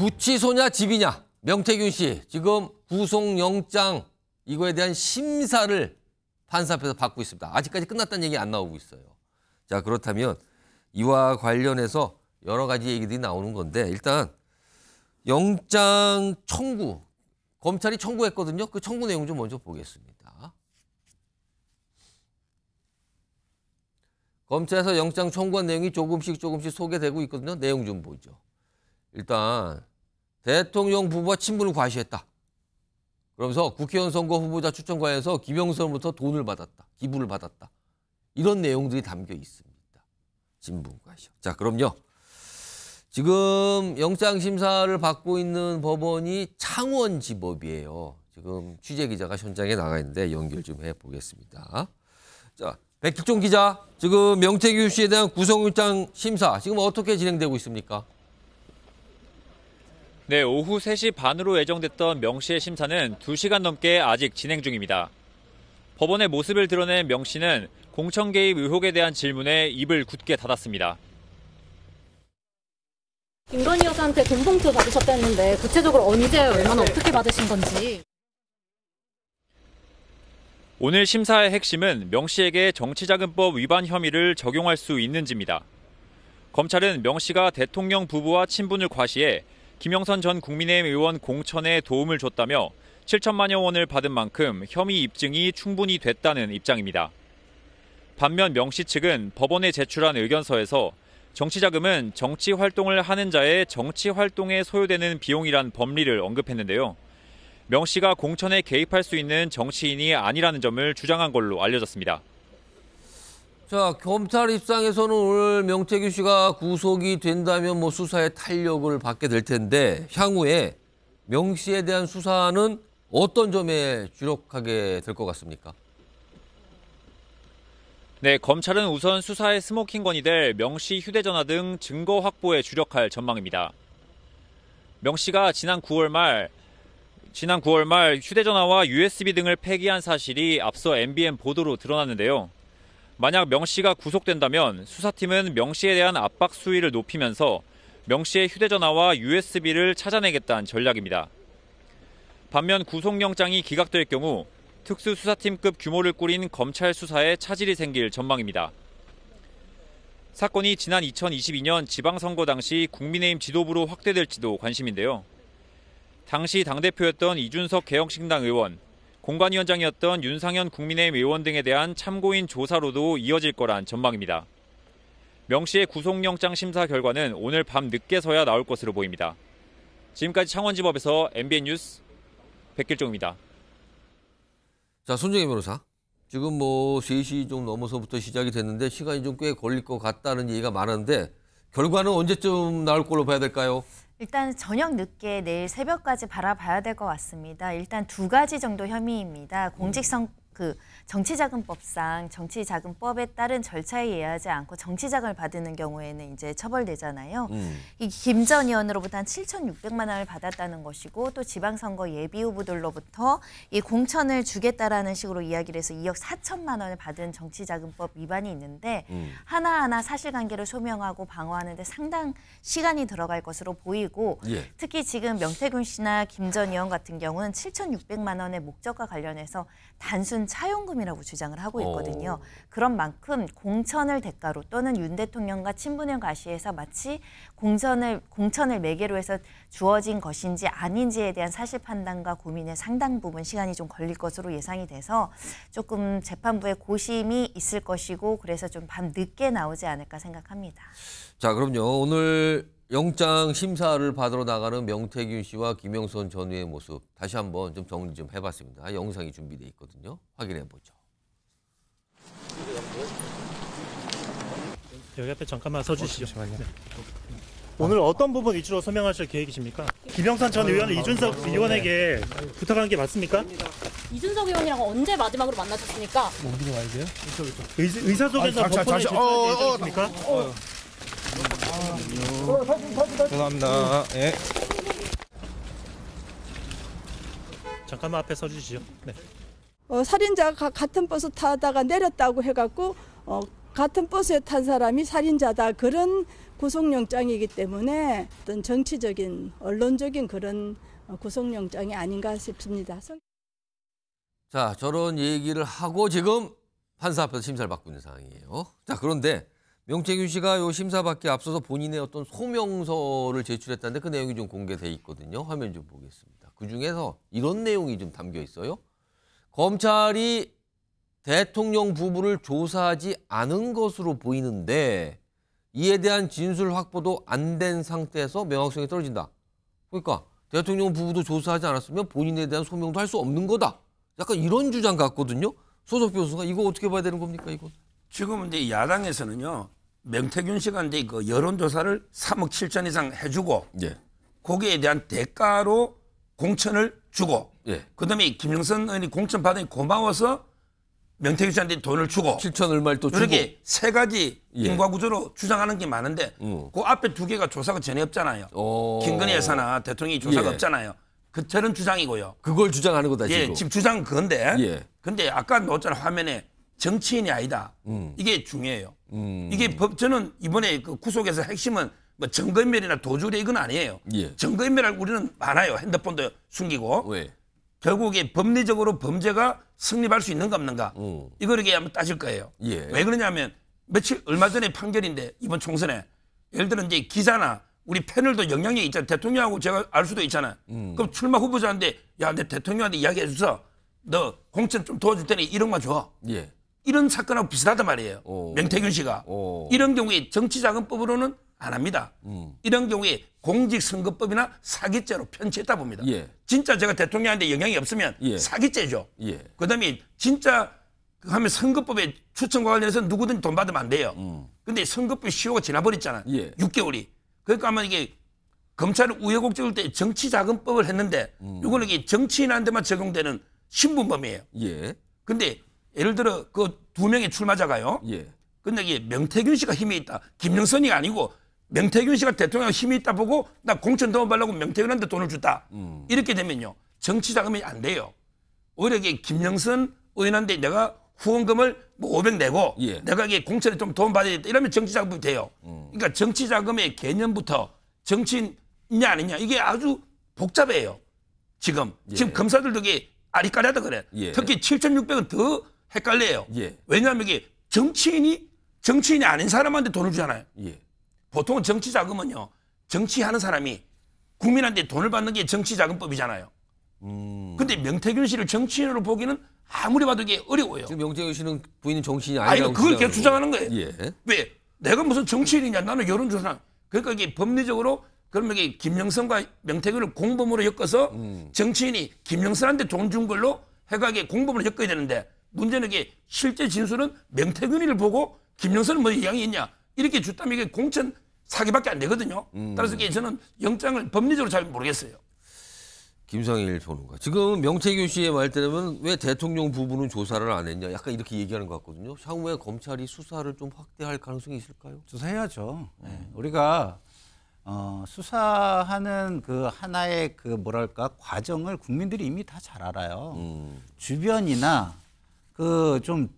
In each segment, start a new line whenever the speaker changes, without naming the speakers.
구치소냐 집이냐. 명태균 씨 지금 구속영장 이거에 대한 심사를 판사 앞에서 받고 있습니다. 아직까지 끝났다는 얘기 안 나오고 있어요. 자, 그렇다면 이와 관련해서 여러 가지 얘기들이 나오는 건데 일단 영장 청구, 검찰이 청구했거든요. 그 청구 내용 좀 먼저 보겠습니다. 검찰에서 영장 청구한 내용이 조금씩 소개되고 있거든요. 내용 좀 보죠. 일단 대통령 부부와 친분을 과시했다. 그러면서 국회의원 선거 후보자 추천 관련해서 김영선으로부터 돈을 받았다. 기부를 받았다. 이런 내용들이 담겨 있습니다. 친분 과시. 자, 그럼요. 지금 영장 심사를 받고 있는 법원이 창원지법이에요. 지금 취재기자가 현장에 나가 있는데 연결 좀 해보겠습니다. 자, 백길종 기자, 지금 명태균 씨에 대한 구속영장 심사 지금 어떻게 진행되고 있습니까?
네, 오후 3시 반으로 예정됐던 명 씨의 심사는 2시간 넘게 아직 진행 중입니다. 법원의 모습을 드러낸 명 씨는 공천 개입 의혹에 대한 질문에 입을 굳게 닫았습니다.
김건희 여사한테 돈 봉투 받으셨다는데 구체적으로 언제 얼마나 어떻게 받으신 건지.
오늘 심사의 핵심은 명 씨에게 정치자금법 위반 혐의를 적용할 수 있는지입니다. 검찰은 명 씨가 대통령 부부와 친분을 과시해 김영선 전 국민의힘 의원 공천에 도움을 줬다며 7천만여 원을 받은 만큼 혐의 입증이 충분히 됐다는 입장입니다. 반면 명 씨 측은 법원에 제출한 의견서에서 정치자금은 정치활동을 하는 자의 정치활동에 소요되는 비용이란 법리를 언급했는데요. 명 씨가 공천에 개입할 수 있는 정치인이 아니라는 점을 주장한 걸로 알려졌습니다.
자, 검찰 입장에서는 오늘 명태균 씨가 구속이 된다면 뭐 수사에 탄력을 받게 될 텐데 향후에 명 씨에 대한 수사는 어떤 점에 주력하게 될 것 같습니까?
네, 검찰은 우선 수사의 스모킹건이 될 명 씨 휴대전화 등 증거 확보에 주력할 전망입니다. 명 씨가 지난 9월 말 휴대전화와 USB 등을 폐기한 사실이 앞서 MBN 보도로 드러났는데요. 만약 명 씨가 구속된다면 수사팀은 명 씨에 대한 압박 수위를 높이면서 명 씨의 휴대전화와 USB를 찾아내겠다는 전략입니다. 반면 구속영장이 기각될 경우 특수수사팀급 규모를 꾸린 검찰 수사에 차질이 생길 전망입니다. 사건이 지난 2022년 지방선거 당시 국민의힘 지도부로 확대될지도 관심인데요. 당시 당대표였던 이준석 개혁신당 의원, 공관위원장이었던 윤상현 국민의힘 의원 등에 대한 참고인 조사로도 이어질 거란 전망입니다. 명 씨의 구속영장 심사 결과는 오늘 밤 늦게서야 나올 것으로 보입니다. 지금까지 창원지법에서 MBN 뉴스 백길종입니다.
자, 손정혜 변호사. 지금 뭐 3시 좀 넘어서부터 시작이 됐는데 시간이 좀 꽤 걸릴 것 같다는 얘기가 많은데 결과는 언제쯤 나올 걸로 봐야 될까요?
일단 저녁 늦게 내일 새벽까지 바라봐야 될 것 같습니다. 일단 2가지 정도 혐의입니다. 정치자금법상 정치자금법에 따른 절차에 의하지 않고 정치자금을 받는 경우에는 이제 처벌되잖아요. 이 김 전 의원으로부터 한 7,600만 원을 받았다는 것이고 또 지방선거 예비후보들로부터 이 공천을 주겠다라는 식으로 이야기를 해서 2억 4천만 원을 받은 정치자금법 위반이 있는데 하나하나 사실관계를 소명하고 방어하는 데 상당 시간이 들어갈 것으로 보이고 특히 지금 명태균 씨나 김 전 의원 같은 경우는 7,600만 원의 목적과 관련해서 단순 차용금이라고 주장을 하고 있거든요. 그런 만큼 공천을 대가로 또는 윤 대통령과 친분을 과시해서 마치 공천을 매개로 해서 주어진 것인지 아닌지에 대한 사실 판단과 고민에 상당 부분 시간이 좀 걸릴 것으로 예상이 돼서 조금 재판부에 고심이 있을 것이고 그래서 좀 밤 늦게 나오지 않을까 생각합니다.
자, 그럼요. 오늘 영장 심사를 받으러 나가는 명태균 씨와 김영선 전 의원의 모습 다시 한번 좀 정리 좀 해봤습니다. 영상이 준비돼 있거든요. 확인해 보죠.
여기 앞에 잠깐만 서주시죠. 네. 오늘 어떤 부분 위주로 소명하실 계획이십니까? 김영선 전 의원은 이준석 의원에게 부탁한 게 맞습니까?
이준석 의원이랑 언제 마지막으로 만나셨습니까?
어디로 가야 돼요? 의사소개서 법원에 제출할 예정이십니까?
죄송합니다. 예.
잠깐만 앞에 서주시죠. 네.
살인자가 같은 버스 타다가 내렸다고 해갖고 같은 버스에 탄 사람이 살인자다 그런 구속영장이기 때문에 어떤 정치적인 언론적인 그런 구속영장이 아닌가 싶습니다.
자, 저런 얘기를 하고 지금 판사 앞에서 심사를 받고 있는 상황이에요. 자, 그런데 명태균 씨가 요 심사 받기 앞서서 본인의 어떤 소명서를 제출했다는데 그 내용이 좀 공개돼 있거든요. 화면 좀 보겠습니다. 그 중에서 이런 내용이 좀 담겨 있어요. 검찰이 대통령 부부를 조사하지 않은 것으로 보이는데 이에 대한 진술 확보도 안 된 상태에서 명확성이 떨어진다. 그러니까 대통령 부부도 조사하지 않았으면 본인에 대한 소명도 할 수 없는 거다. 약간 이런 주장 같거든요. 소속 교수가 이거 어떻게 봐야 되는 겁니까, 이거?
지금은 이제 야당에서는요, 명태균 씨가 이제 그 여론조사를 3억 7천 이상 해주고,
예.
거기에 대한 대가로 공천을 주고,
예.
그다음에 김영선 의원이 공천 받으니 고마워서 명태균 씨한테 돈을 주고,
7천 얼마를 또 주고.
이렇게 세 가지
예.
인과구조로 주장하는 게 많은데, 그 앞에 두 개가 조사가 전혀 없잖아요. 김건희 여사나 대통령이 조사가
예.
없잖아요. 그처럼 주장이고요.
그걸 주장하는 거다, 지금.
예, 지금 주장은 그건데,
예.
근데 아까 놓았잖아요, 화면에. 정치인이 아니다. 이게 중요해요. 이게 저는 이번에 그 구속에서 핵심은 뭐 증거인멸이나 도주래 이건 아니에요.
예.
증거인멸할 우리는 많아요. 핸드폰도 숨기고.
왜?
결국에 법리적으로 범죄가 성립할 수 있는가 없는가. 이걸 이렇게 한번 따질 거예요.
예.
왜 그러냐면 얼마 전에 판결인데 이번 총선에 예를 들어 이제 기자나 우리 패널도 영향력이 있잖아요. 대통령하고 제가 알 수도 있잖아요. 그럼 출마 후보자인데 야, 내 대통령한테 이야기해 줘서 너 공천 좀 도와줄 테니 1억만 줘.
예.
이런 사건하고 비슷하단 말이에요. 명태균 씨가. 이런 경우에 정치자금법으로는 안 합니다. 이런 경우에 공직선거법이나 사기죄로 편취했다 봅니다.
예.
진짜 제가 대통령한테 영향이 없으면
예.
사기죄죠.
예.
그다음에 진짜 하면 선거법에 추천과 관련해서 누구든 돈 받으면 안 돼요. 근데 선거법 시효가 지나버렸잖아요.
예.
6개월이. 그러니까 아마 이게 검찰은 우여곡절일 때 정치자금법을 했는데 이거는 이게 정치인한테만 적용되는 신분범이에요.
예.
근데 예를 들어 그 두 명의 출마자가요.
예.
근데 이게 명태균 씨가 힘이 있다. 김영선이 아니고 명태균 씨가 대통령 힘이 있다 보고 나 공천 도움받려고 명태균한테 돈을 줬다. 이렇게 되면요. 정치자금이 안 돼요. 오히려 이게 김영선 의원한테 내가 후원금을 뭐 500 내고
예.
내가 이게 공천에 좀 도움받아야겠다. 이러면 정치자금이 돼요. 그러니까 정치자금의 개념부터 정치인이냐 아니냐 이게 아주 복잡해요. 지금 검사들도 이게 아리까리하다 그래.
예.
특히 7,600은 더 헷갈려요.
예.
왜냐하면 이게 정치인이 아닌 사람한테 돈을 주잖아요.
예.
보통은 정치자금은요. 정치하는 사람이 국민한테 돈을 받는 게 정치자금법이잖아요. 근데 명태균 씨를 정치인으로 보기는 아무리 봐도 이게 어려워요.
지금 명태균 씨는 부인은 정치인이
아니,
아니라고
그걸 계속 주장하는 거예요.
예.
왜? 내가 무슨 정치인이냐? 나는 여론조사. 그러니까 이게 법리적으로 그러면 이게 김영선과 명태균을 공범으로 엮어서 정치인이 김영선한테 돈 준 걸로 해가 이게 공범으로 엮어야 되는데 문제는 이게 실제 진술은 명태균이를 보고 김영선은 뭐 이양이 있냐? 이렇게 줬다면 이게 공천 사기밖에 안 되거든요. 따라서 이게 저는 영장을 법리적으로 잘 모르겠어요.
김성일 소는가. 지금 명태균 씨의 말대로면 왜 대통령 부부는 조사를 안 했냐. 약간 이렇게 얘기하는 것 같거든요. 향후에 검찰이 수사를 좀 확대할 가능성이 있을까요?
조사해야죠. 네. 우리가 수사하는 그 하나의 그 뭐랄까 과정을 국민들이 이미 다 잘 알아요. 주변이나 그 좀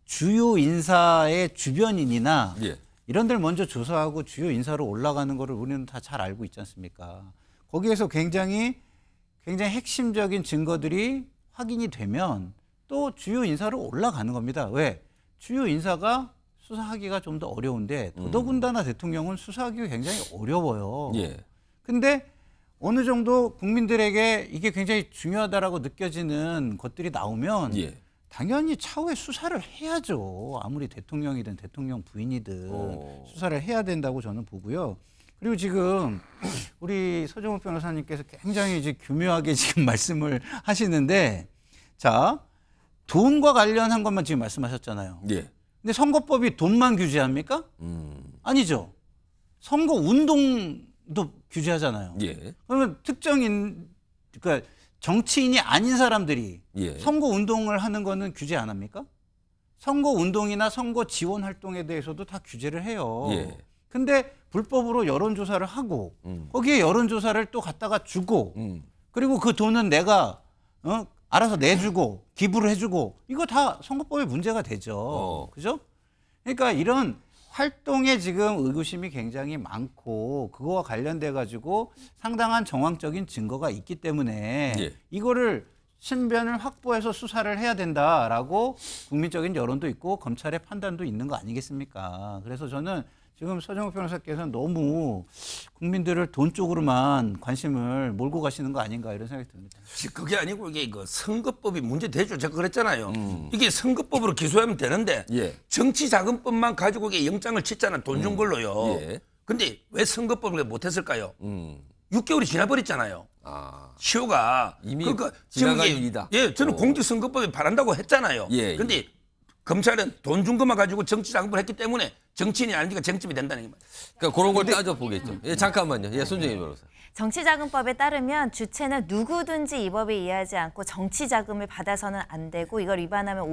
주요 인사의 주변인이나
예.
이런 데를 먼저 조사하고 주요 인사로 올라가는 거를 우리는 다 잘 알고 있지 않습니까? 거기에서 굉장히 핵심적인 증거들이 확인이 되면 또 주요 인사로 올라가는 겁니다. 왜? 주요 인사가 수사하기가 좀 더 어려운데 더더군다나 대통령은 수사하기가 굉장히 어려워요.
예.
근데 어느 정도 국민들에게 이게 굉장히 중요하다라고 느껴지는 것들이 나오면
예.
당연히 차후에 수사를 해야죠. 아무리 대통령이든 대통령 부인이든 수사를 해야 된다고 저는 보고요. 그리고 지금 우리 서정욱 변호사님께서 굉장히 이제 교묘하게 지금 말씀을 하시는데, 자, 돈과 관련한 것만 지금 말씀하셨잖아요.
예.
근데 선거법이 돈만 규제합니까? 아니죠. 선거 운동도 규제하잖아요.
예.
그러면 그러니까 정치인이 아닌 사람들이
예.
선거 운동을 하는 거는 규제 안 합니까? 선거 운동이나 선거 지원 활동에 대해서도 다 규제를 해요.
예.
근데 불법으로 여론조사를 하고 거기에 여론조사를 또 갖다가 주고 그리고 그 돈은 내가 알아서 내주고 기부를 해주고 이거 다 선거법에 문제가 되죠. 그죠? 그러니까 이런 활동에 지금 의구심이 굉장히 많고 그거와 관련돼 가지고 상당한 정황적인 증거가 있기 때문에
예.
이거를 신변을 확보해서 수사를 해야 된다라고 국민적인 여론도 있고 검찰의 판단도 있는 거 아니겠습니까? 그래서 저는 지금 서정욱 변호사께서는 너무 국민들을 돈 쪽으로만 관심을 몰고 가시는 거 아닌가 이런 생각이 듭니다.
그게 아니고 이게 그 선거법이 문제되죠. 제가 그랬잖아요. 이게 선거법으로 기소하면 되는데
예.
정치자금법만 가지고 이게 영장을 쳤잖아. 돈 준 걸로요.
예.
근데 왜 선거법을 못했을까요? 6개월이 지나버렸잖아요.
아.
시효가.
이미
그러니까
지나간
지금 이게-
일이다.
예, 저는
오.
공직선거법에 바란다고 했잖아요.
예,
근데 검찰은 돈 준 것만 가지고 정치자금을 했기 때문에 정치인이 아니니까 쟁점이 된다는 게 말이에요.
그러니까 그런 걸 따져보겠죠. 예, 잠깐만요. 예, 손정희 변호사.
정치자금법에 따르면 주체는 누구든지 이 법에 의하지 않고 정치자금을 받아서는 안 되고 이걸 위반하면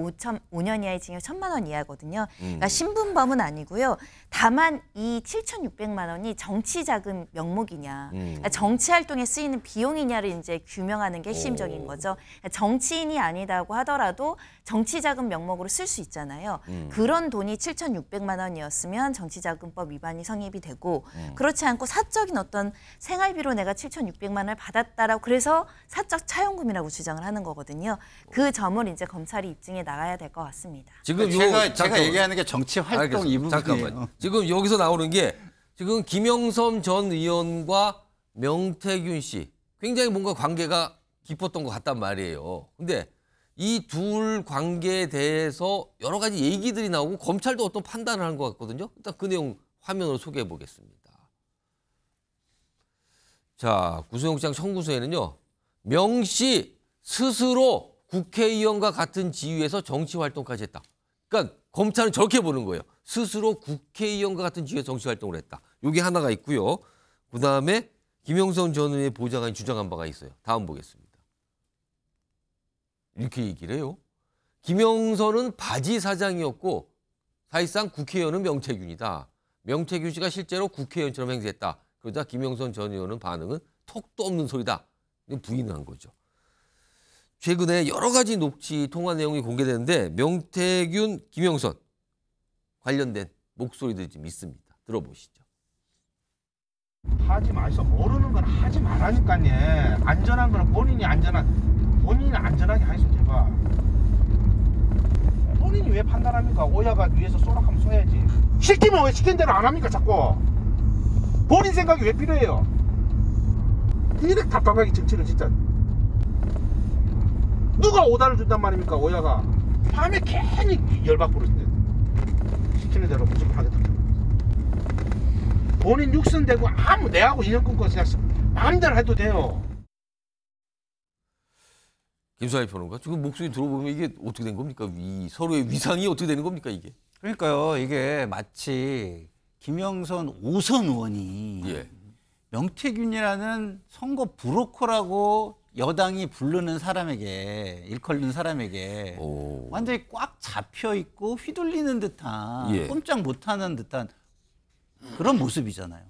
5년 이하의 징역 1,000만 원 이하거든요. 그러니까 신분범은 아니고요. 다만 이 7,600만 원이 정치자금 명목이냐, 그러니까 정치활동에 쓰이는 비용이냐를 이제 규명하는 게 핵심적인 거죠. 그러니까 정치인이 아니다고 하더라도 정치자금 명목으로 쓸 수 있잖아요. 그런 돈이 7,600만 원이었으면 정치자금법 위반이 성립이 되고 그렇지 않고 사적인 어떤 생활비로 내가 7,600만 원을 받았다라고 그래서 사적 차용금이라고 주장을 하는 거거든요. 그 점을 이제 검찰이 입증해 나가야 될 것 같습니다.
지금
제가
잠깐만.
얘기하는 게 정치 활동
알겠습니다.
이 부분이에요.
잠깐만. 지금 여기서 나오는 게 지금 김영선 전 의원과 명태균 씨 굉장히 뭔가 관계가 깊었던 것 같단 말이에요. 근데 이 둘 관계에 대해서 여러 가지 얘기들이 나오고 검찰도 어떤 판단을 한 것 같거든요. 일단 그 내용 화면으로 소개해 보겠습니다. 자, 구속영장 청구서에는요. 명 씨 스스로 국회의원과 같은 지위에서 정치활동까지 했다. 그러니까 검찰은 저렇게 보는 거예요. 스스로 국회의원과 같은 지위에서 정치활동을 했다. 이게 하나가 있고요. 그다음에 김영선 전 의원의 보좌관이 주장한 바가 있어요. 다음 보겠습니다. 이렇게 얘기를 해요. 김영선은 바지 사장이었고 사실상 국회의원은 명태균이다. 명태균 씨가 실제로 국회의원처럼 행세했다. 그러자 김영선 전 의원은 반응은 턱도 없는 소리다. 부인한 거죠. 최근에 여러 가지 녹취 통화 내용이 공개되는데 명태균, 김영선 관련된 목소리들이 좀 있습니다. 들어보시죠.
하지 마시오. 모르는 건 하지 말라니까요. 안전한 건 본인이 안전하게 하시오 제발. 본인이 왜 판단합니까? 오야가 위에서 쏘락하면 쏘야지. 시키면 왜 시킨 대로 안 합니까 자꾸? 본인 생각이 왜 필요해요? 이렇게 답답하게 정치를 진짜. 누가 오다를 준단 말입니까 오야가? 밤에 괜히 열받고 그러는데 시키는 대로 무조건 하겠다. 본인 육선되고 아무 내하고 인연 끊고 그냥 마음대로 해도 돼요.
김수환 평론가 지금 목소리 들어보면 이게 어떻게 된 겁니까? 서로의 위상이 어떻게 되는 겁니까 이게?
그러니까요. 이게 마치 김영선 5선 의원이
예.
명태균이라는 선거 브로커라고 여당이 부르는 사람에게 일컬는 사람에게
오.
완전히 꽉 잡혀 있고 휘둘리는 듯한
예.
꼼짝 못하는 듯한 그런 모습이잖아요.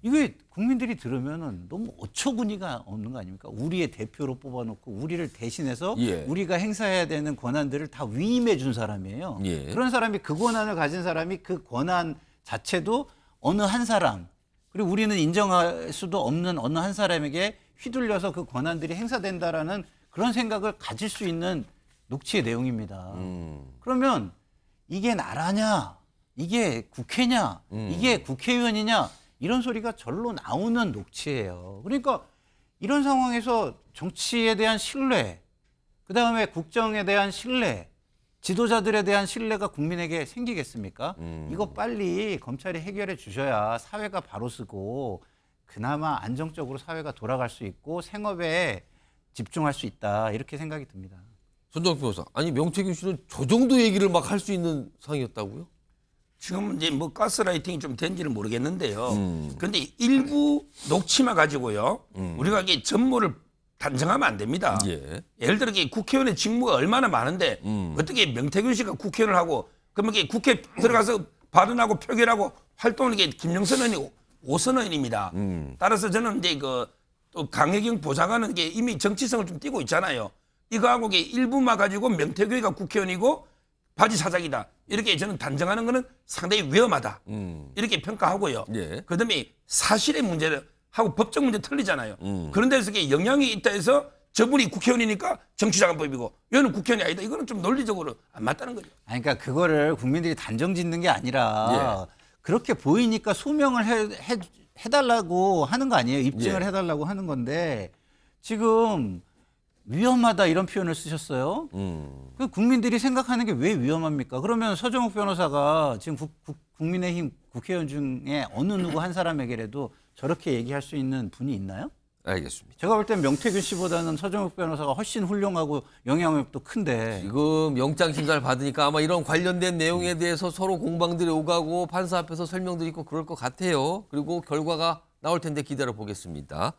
이게 국민들이 들으면은 너무 어처구니가 없는 거 아닙니까? 우리의 대표로 뽑아놓고 우리를 대신해서
예.
우리가 행사해야 되는 권한들을 다 위임해 준 사람이에요.
예.
그런 사람이 그 권한을 가진 사람이 그 권한 자체도 어느 한 사람 그리고 우리는 인정할 수도 없는 어느 한 사람에게 휘둘려서 그 권한들이 행사된다라는 그런 생각을 가질 수 있는 녹취의 내용입니다. 그러면 이게 나라냐? 이게 국회냐? 이게 국회의원이냐? 이런 소리가 절로 나오는 녹취예요. 그러니까 이런 상황에서 정치에 대한 신뢰, 그다음에 국정에 대한 신뢰, 지도자들에 대한 신뢰가 국민에게 생기겠습니까? 이거 빨리 검찰이 해결해 주셔야 사회가 바로 서고 그나마 안정적으로 사회가 돌아갈 수 있고 생업에 집중할 수 있다. 이렇게 생각이 듭니다.
손정희 변호사, 아니 명태균 씨는 저 정도 얘기를 막 할 수 있는 상황이었다고요?
지금 이제 뭐 가스라이팅이 좀 된지는 모르겠는데요. 그런데 일부 녹취만 가지고요. 우리가 이게 전모를 단정하면 안 됩니다.
예.
예를 들어 국회의원의 직무가 얼마나 많은데 어떻게 명태균 씨가 국회의원을 하고 그러면 이게 국회 들어가서 발언하고 표결하고 활동하는 게 김영선 의원이 5선 의원입니다. 따라서 저는 이제 또 강혜경 보좌관은 이게 이미 정치성을 좀 띠고 있잖아요. 이거하고 이게 일부만 가지고 명태균이가 국회의원이고 바지 사장이다. 이렇게 저는 단정하는 거는 상당히 위험하다. 이렇게 평가하고요.
예.
그다음에 사실의 문제를 하고 법적 문제 틀리잖아요. 그런 데서 영향이 있다 해서 저분이 국회의원이니까 정치자금법이고 얘는 국회의원이 아니다. 이거는 좀 논리적으로 안 맞다는 거죠.
아니, 그러니까 그거를 국민들이 단정 짓는 게 아니라 그렇게 보이니까 소명을 해달라고 하는 거 아니에요? 입증을 해달라고 하는 건데 지금 위험하다 이런 표현을 쓰셨어요. 그 국민들이 생각하는 게 왜 위험합니까? 그러면 서정욱 변호사가 지금 국민의힘 국회의원 중에 어느 누구 한 사람에게라도 저렇게 얘기할 수 있는 분이 있나요?
알겠습니다.
제가 볼 땐 명태균 씨보다는 서정욱 변호사가 훨씬 훌륭하고 영향력도 큰데.
지금 영장 심사를 받으니까 아마 이런 관련된 내용에 대해서 서로 공방들이 오가고 판사 앞에서 설명드리고 그럴 것 같아요. 그리고 결과가 나올 텐데 기다려 보겠습니다.